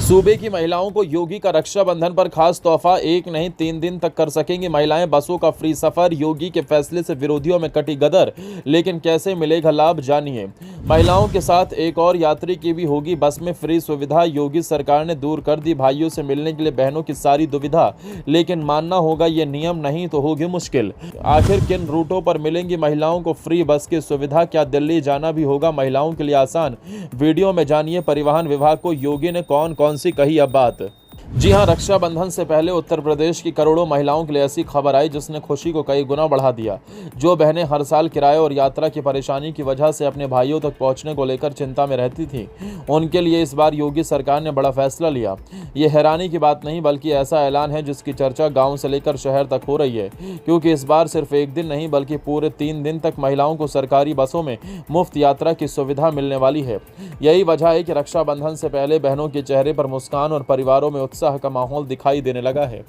सूबे की महिलाओं को योगी का रक्षाबंधन पर खास तोहफा। 1 नहीं 3 दिन तक कर सकेंगी महिलाएं बसों का फ्री सफर। योगी के फैसले से विरोधियों में कटी गदर, लेकिन कैसे मिलेगा लाभ, जानिए। महिलाओं के साथ एक और यात्री की भी होगी बस में फ्री सुविधा। योगी सरकार ने दूर कर दी भाइयों से मिलने के लिए बहनों की सारी दुविधा, लेकिन मानना होगा ये नियम, नहीं तो होगी मुश्किल। आखिर किन रूटों पर मिलेंगी महिलाओं को फ्री बस की सुविधा? क्या दिल्ली जाना भी होगा महिलाओं के लिए आसान? वीडियो में जानिए परिवहन विभाग को योगी ने कौन कौन सी कही अब बात। जी हां, रक्षाबंधन से पहले उत्तर प्रदेश की करोड़ों महिलाओं के लिए ऐसी खबर आई जिसने खुशी को कई गुना बढ़ा दिया। जो बहनें हर साल किराए और यात्रा की परेशानी की वजह से अपने भाइयों तक पहुंचने को लेकर चिंता में रहती थी, उनके लिए इस बार योगी सरकार ने बड़ा फैसला लिया। ये हैरानी की बात नहीं बल्कि ऐसा ऐलान है जिसकी चर्चा गाँव से लेकर शहर तक हो रही है, क्योंकि इस बार सिर्फ 1 दिन नहीं बल्कि पूरे 3 दिन तक महिलाओं को सरकारी बसों में मुफ्त यात्रा की सुविधा मिलने वाली है। यही वजह है कि रक्षाबंधन से पहले बहनों के चेहरे पर मुस्कान और परिवारों में उत्साह का माहौल दिखाई देने लगा है।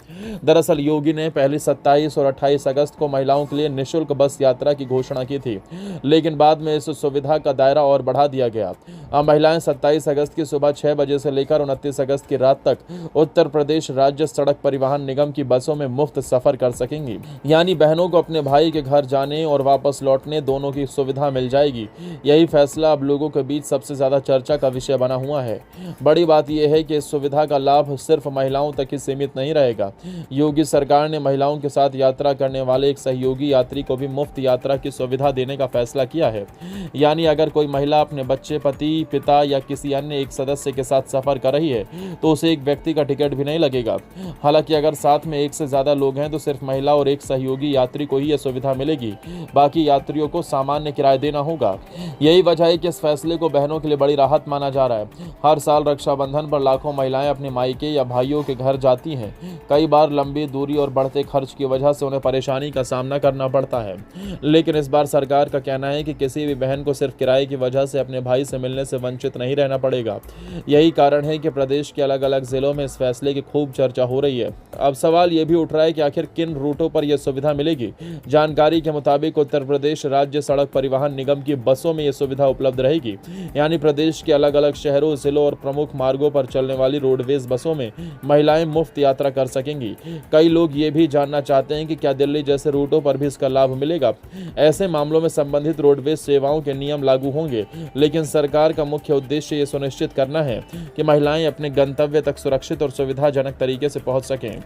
दरअसल योगी ने पहले 27 और 28 अगस्त को महिलाओं के लिए निःशुल्क बस यात्रा की घोषणा की थी, लेकिन बाद में इस सुविधा का दायरा और बढ़ा दिया गया। अब महिलाएं 27 अगस्त की सुबह 6 बजे से लेकर 29 अगस्त की रात तक उत्तर प्रदेश राज्य सड़क परिवहन निगम की बसों में मुफ्त सफर कर सकेंगी। यानी बहनों को अपने भाई के घर जाने और वापस लौटने दोनों की सुविधा मिल जाएगी। यही फैसला अब लोगों के बीच सबसे ज्यादा चर्चा का विषय बना हुआ है। बड़ी बात यह है कि इस सुविधा का लाभ सिर्फ महिलाओं तक ही सीमित नहीं रहेगा। योगी सरकार ने महिलाओं के साथ यात्रा करने वाले एक सहयोगी यात्री को भी मुफ्त यात्रा की सुविधा देने का फैसला किया है। यानी अगर कोई महिला अपने बच्चे, पति, पिता या किसी अन्य एक सदस्य के साथ सफर कर रही है तो उसे एक व्यक्ति का टिकट भी नहीं लगेगा। हालांकि अगर साथ में एक से ज्यादा लोग हैं तो सिर्फ महिला और एक सहयोगी यात्री को ही यह सुविधा मिलेगी, बाकी यात्रियों को सामान्य किराया देना होगा। यही वजह है कि इस फैसले को बहनों के लिए बड़ी राहत माना जा रहा है। हर साल रक्षाबंधन पर लाखों महिलाएं अपने मायके या भाइयों के घर जाती हैं। कई बार लंबी दूरी और बढ़ते खर्च की वजह से उन्हें परेशानी का सामना करना पड़ता है, लेकिन इस बार सरकार का कहना है कि किसी भी बहन को सिर्फ किराए की वजह से अपने भाई से मिलने से वंचित नहीं रहना पड़ेगा। यही कारण है कि प्रदेश के अलग अलग जिलों में इस फैसले की खूब चर्चा हो रही है। अब सवाल यह भी उठ रहा है कि आखिर किन रूटों पर यह सुविधा मिलेगी। जानकारी के मुताबिक उत्तर प्रदेश राज्य सड़क परिवहन निगम की बसों में यह सुविधा उपलब्ध रहेगी। यानी प्रदेश के अलग अलग शहरों, जिलों और प्रमुख मार्गों पर चलने वाली रोडवेज बसों में महिलाएं मुफ्त यात्रा कर सकेंगी। कई लोग ये भी जानना चाहते हैं कि क्या दिल्ली जैसे रूटों पर भी इसका लाभ मिलेगा। ऐसे मामलों में संबंधित रोडवेज सेवाओं के नियम लागू होंगे, लेकिन सरकार का मुख्य उद्देश्य ये सुनिश्चित करना है कि महिलाएं अपने गंतव्य तक सुरक्षित और सुविधाजनक तरीके से पहुंच सकें।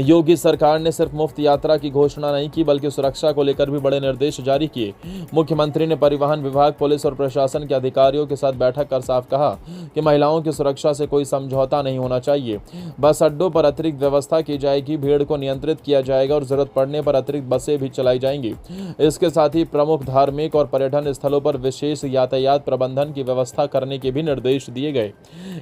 योगी सरकार ने सिर्फ मुफ्त यात्रा की घोषणा नहीं की बल्कि सुरक्षा को लेकर भी बड़े निर्देश जारी किए। मुख्यमंत्री ने परिवहन विभाग, पुलिस और प्रशासन के अधिकारियों के साथ बैठक कर साफ कहा कि महिलाओं की सुरक्षा से कोई समझौता नहीं होना चाहिए। बस अड्डों पर अतिरिक्त व्यवस्था की जाएगी, भीड़ को नियंत्रित किया जाएगा और जरूरत पड़ने पर अतिरिक्त बसें भी चलाई जाएंगी। इसके साथ ही प्रमुख धार्मिक और पर्यटन स्थलों पर विशेष यातायात प्रबंधन की व्यवस्था करने के भी निर्देश दिए गए।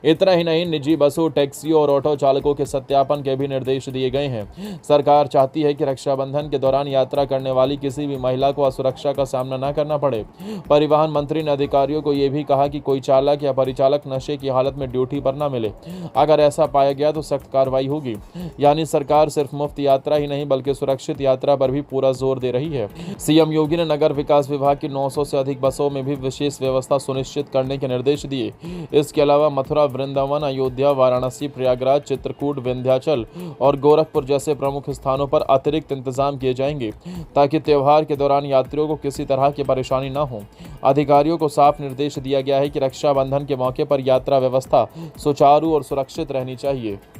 इतना ही नहीं, निजी बसों, टैक्सियों और ऑटो चालकों के सत्यापन के भी निर्देश दिए गए हैं। सरकार चाहती है कि रक्षाबंधन के दौरान यात्रा करने वाली किसी भी महिला को असुरक्षा का सामना न करना पड़े। परिवहन मंत्री ने अधिकारियों को यह भी कहा कि कोई चालक या परिचालक नशे की हालत में ड्यूटी पर न मिले। अगर ऐसा पाया गया तो सख्त कार्रवाई होगी। यानी सरकार सिर्फ मुफ्त यात्रा ही नहीं बल्कि सुरक्षित यात्रा पर भी पूरा जोर दे रही है। सीएम योगी ने नगर विकास विभाग की 900 से अधिक बसों में भी विशेष व्यवस्था सुनिश्चित करने के निर्देश दिए। इसके अलावा मथुरा, वृंदावन, अयोध्या, वाराणसी, प्रयागराज, चित्रकूट, विंध्याचल और गोरखपुर जैसे प्रमुख स्थानों पर अतिरिक्त इंतजाम किए जाएंगे ताकि त्योहार के दौरान यात्रियों को किसी तरह की परेशानी न हो। अधिकारियों को साफ निर्देश दिया गया है कि रक्षाबंधन के मौके पर यात्रा व्यवस्था सुचारू और सुरक्षित रहनी चाहिए।